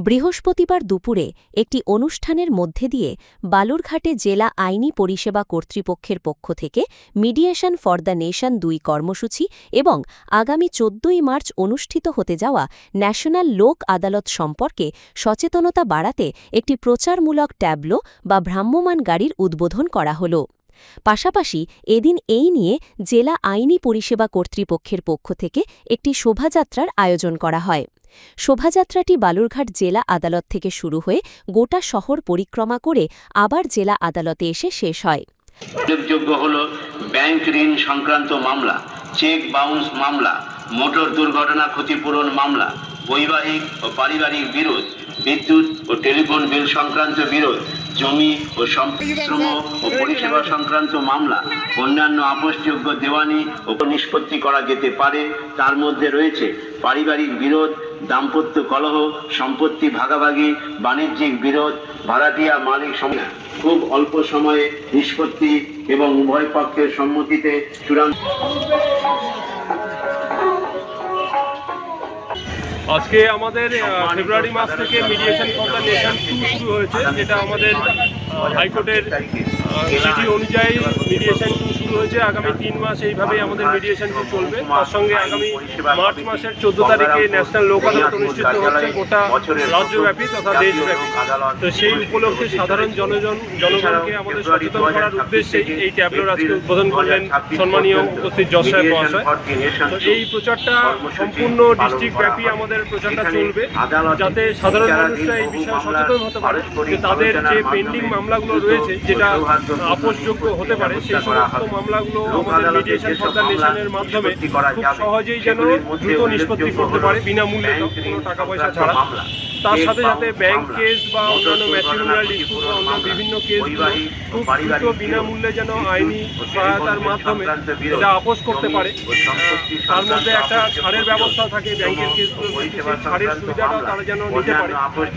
বৃহস্পতিবার দুপুরে একটি অনুষ্ঠানের মধ্যে দিয়ে বালুরঘাটে জেলা আইনি পরিষেবা কর্তৃপক্ষের পক্ষ থেকে মিডিয়েশন ফর দ্য নেশন ২ কর্মসূচি এবং আগামী ১৪ই মার্চ অনুষ্ঠিত হতে যাওয়া ন্যাশনাল লোক আদালত সম্পর্কে সচেতনতা বাড়াতে একটি প্রচারমূলক ট্যাবলো বা ভ্রাম্যমাণ গাড়ির উদ্বোধন করা হল। পাশাপাশি এদিন এই নিয়ে জেলা আইনি পরিষেবা কর্তৃপক্ষের পক্ষ থেকে একটি শোভাযাত্রার আয়োজন করা হয়। শোভাযাত্রাটি বালুরঘাট জেলা আদালত থেকে শুরু হয়ে গোটা শহর পরিক্রমা করে আবার জেলা আদালতে এসে শেষ হয়। উল্লেখযোগ্য হল ব্যাংক ঋণ সংক্রান্ত মামলা, চেক বাউন্স মামলা, মোটর দুর্ঘটনা ক্ষতিপূরণ মামলা, বৈবাহিক ও পারিবারিক বিরোধ, বিদ্যুৎ ও টেলিফোন বিল সংক্রান্ত বিরোধ, জমি ও শ্রম ও পরিষেবা সংক্রান্ত মামলা, অন্যান্য আপোষযোগ্য দেওয়ানি ও নিষ্পত্তি করা যেতে পারে। তার মধ্যে রয়েছে পারিবারিক বিরোধ, দাম্পত্য কলহ, সম্পত্তি ভাগাভাগি, বাণিজ্যিক বিরোধ, ভাড়াটিয়া মালিক সমস্যা খুব অল্প সময়ে নিষ্পত্তি এবং উভয় পক্ষের সম্মতিতে চূড়ান্ত। আজকে আমাদের ফেব্রুয়ারি মাস থেকে মিডিয়েশন ফর দ্য নেশন 2 শুরু হয়েছে, যেটা আমাদের হাইকোর্টের চিঠি অনুযায়ী মিডিয়েশন 2 শুরু হয়েছে। আগামী 3 মাস এইভাবেই আমাদের মিডিয়েশন 2 চলবে। তার সঙ্গে আগামী মার্চ মাসের 14 তারিখে ন্যাশনাল লোক আদালত অনুষ্ঠিত হচ্ছে গোটা রাজ্যব্যাপী তথা দেশব্যাপী। তো সেই উপলক্ষে সাধারণ জনগণকে আমাদের সচেতন করার উদ্দেশ্যে এই ট্যাবলোর আজকে উদ্বোধন করলেন সম্মানীয় উপস্থিত জজ সাহেব মহাশয়। তো এই প্রচারটা সম্পূর্ণ ডিস্ট্রিক্ট ব্যাপী আমাদের প্রচারটা চলবে, যাতে সাধারণ মানুষরা এই বিষয়ে সচেতন হতে পারে যে তাদের যে পেন্ডিং মামলাগুলো রয়েছে যেটা আপোষযোগ্য হতে পারে, সেই সমস্ত মামলাগুলো আমাদের মিডিয়েশন ফর দ্য নেশনের মাধ্যমে খুব সহজেই যেন দ্রুত নিষ্পত্তি করতে পারে বিনামূল্যে, কোনো টাকা পয়সা ছাড়া। তার সাথে সাথে ব্যাংক কেস বা অন্যান্য ম্যাট্রিমোনিয়াল ডিসপিউট বা অন্য বিভিন্ন কেসগুলো খুব দ্রুত বিনামূল্যে যেন আইনি সহায়তার মাধ্যমে এটা আপোষ করতে পারে। তার মধ্যে একটা ছাড়ের ব্যবস্থা থাকে ব্যাংকের কেসগুলো, ছাড়ের সুবিধাটাও তারা যেন নিতে পারে।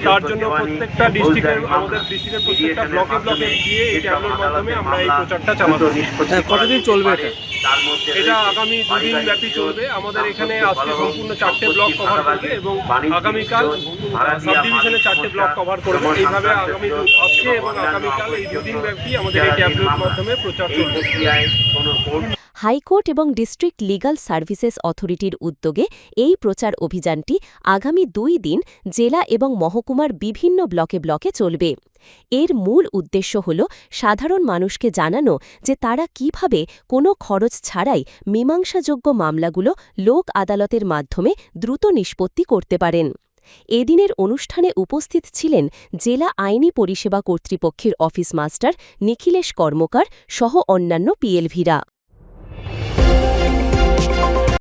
তার জন্য প্রত্যেকটা ডিস্ট্রিক্টের আমাদের ডিস্ট্রিক্টের প্রত্যেকটা ব্লকে ব্লকে গিয়ে এই ট্যাবলোর মাধ্যমে আমরা এই প্রচারটা চালাবো। কতদিন চলবে এটা? এটা আগামী 2 দিন ব্যাপী চলবে। আমাদের এখানে আজকে সম্পূর্ণ 4টে ব্লক কভার করবে এবং আগামীকাল সাব ডিভিশনে 4টে ব্লক কভার করবে। এইভাবে আজকে এবং আগামীকাল এই 2 দিন ব্যাপী আমাদের এই ট্যাবলোর মাধ্যমে প্রচার চলবে। হাইকোর্ট এবং ডিস্ট্রিক্ট লিগাল সার্ভিসেস অথরিটির উদ্যোগে এই প্রচার অভিযানটি আগামী 2 দিন জেলা এবং মহকুমার বিভিন্ন ব্লকে ব্লকে চলবে। এর মূল উদ্দেশ্য হল সাধারণ মানুষকে জানানো যে তারা কিভাবে কোনো খরচ ছাড়াই মীমাংসাযোগ্য মামলাগুলো লোক আদালতের মাধ্যমে দ্রুত নিষ্পত্তি করতে পারেন। এদিনের অনুষ্ঠানে উপস্থিত ছিলেন জেলা আইনি পরিষেবা কর্তৃপক্ষের অফিস মাস্টার নিখিলেশ কর্মকার সহ অন্যান্য পিএলভিরা।